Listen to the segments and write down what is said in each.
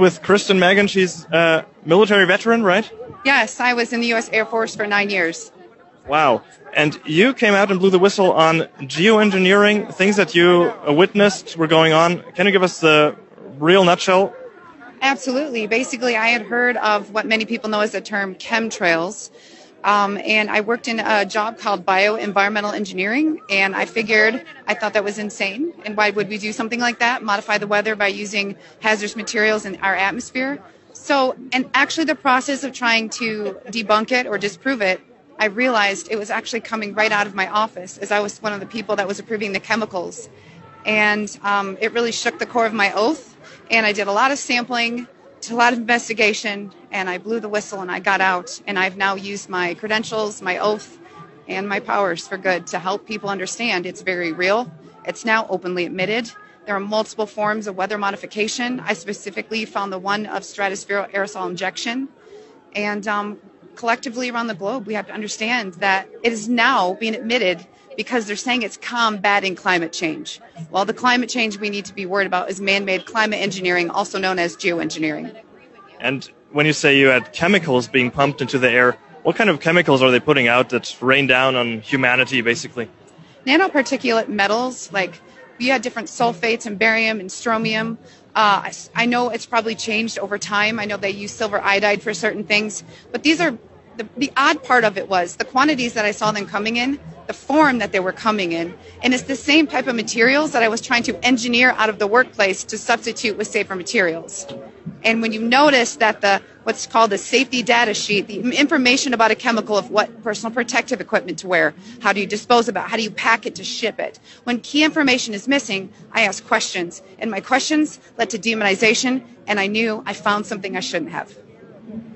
With Kristen Megan, she's a military veteran, right? Yes, I was in the U.S. Air Force for 9 years. Wow. And you came out and blew the whistle on geoengineering, things that you witnessed were going on. Can you give us the real nutshell? Absolutely. Basically, I had heard of what many people know as the term chemtrails. And I worked in a job called bioenvironmental engineering, and I thought that was insane. And why would we do something like that? Modify the weather by using hazardous materials in our atmosphere? So, and actually the process of trying to debunk it or disprove it, I realized it was actually coming right out of my office, as I was one of the people that was approving the chemicals. And it really shook the core of my oath. And I did a lot of sampling, a lot of investigation, and I blew the whistle and I got out. And I've now used my credentials, my oath, and my powers for good to help people understand it's very real. It's now openly admitted. There are multiple forms of weather modification. I specifically found the one of stratospheric aerosol injection. And collectively around the globe, we have to understand that it is now being admitted because they're saying it's combating climate change. Well, the climate change we need to be worried about is man-made climate engineering, also known as geoengineering. And when you say you had chemicals being pumped into the air, what kind of chemicals are they putting out that rain down on humanity, basically? Nanoparticulate metals, like we had different sulfates and barium and strontium. I know it's probably changed over time. I know they use silver iodide for certain things, but these are the odd part of it was the quantities that I saw them coming in, the form that they were coming in, and it's the same type of materials that I was trying to engineer out of the workplace to substitute with safer materials. And when you notice that what's called the safety data sheet, the information about a chemical of what personal protective equipment to wear, how do you dispose of it, how do you pack it to ship it, when key information is missing, I ask questions, and my questions led to demonization, and I knew I found something I shouldn't have.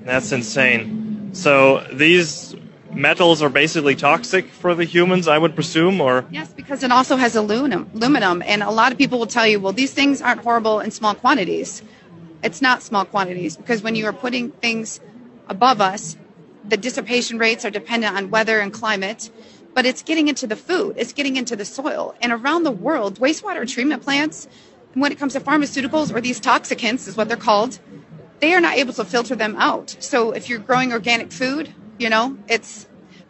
That's insane. So these metals are basically toxic for the humans, I would presume, or? Yes, because it also has aluminum, and a lot of people will tell you, well, these things aren't horrible in small quantities. It's not small quantities, because when you are putting things above us, the dissipation rates are dependent on weather and climate, but it's getting into the food, it's getting into the soil. And around the world, wastewater treatment plants, when it comes to pharmaceuticals, or these toxicants is what they're called, they are not able to filter them out. So if you're growing organic food, are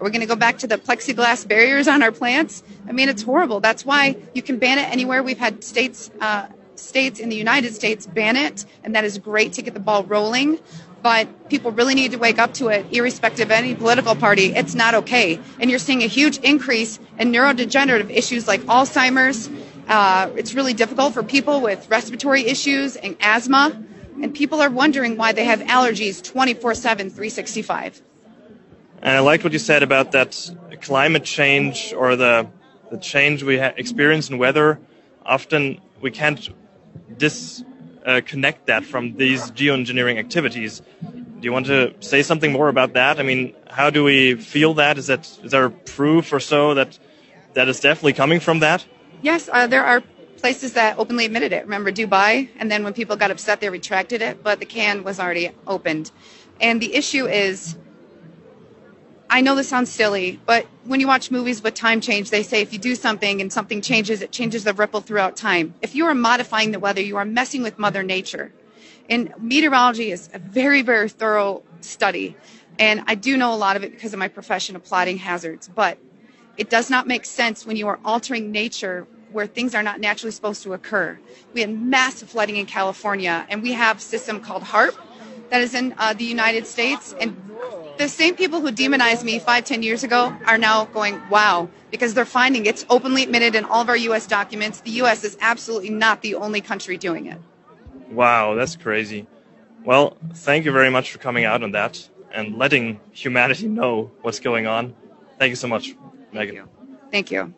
we going to go back to the plexiglass barriers on our plants? I mean, it's horrible. That's why you can ban it anywhere. We've had states in the United States ban it, and that is great to get the ball rolling. But people really need to wake up to it, irrespective of any political party. It's not okay. And you're seeing a huge increase in neurodegenerative issues like Alzheimer's. It's really difficult for people with respiratory issues and asthma. And people are wondering why they have allergies 24/7, 365. And I liked what you said about that climate change or the change we experience in weather. Often we can't disconnect that from these geoengineering activities. Do you want to say something more about that? I mean, how do we feel that? Is there proof or so that is definitely coming from that? Yes, there are places that openly admitted it. Remember Dubai? And then when people got upset, they retracted it, but the can was already opened. And the issue is, I know this sounds silly, but when you watch movies with time change, they say if you do something and something changes, it changes the ripple throughout time. If you are modifying the weather, you are messing with Mother Nature. And meteorology is a very, very thorough study. And I do know a lot of it because of my profession of plotting hazards. But it does not make sense when you are altering nature where things are not naturally supposed to occur. We had massive flooding in California, and we have a system called HARP that is in the United States. And the same people who demonized me 5-10 years ago are now going, wow, because they're finding it's openly admitted in all of our U.S. documents. The U.S. is absolutely not the only country doing it. Wow, that's crazy. Well, thank you very much for coming out on that and letting humanity know what's going on. Thank you so much, Megan. Thank you.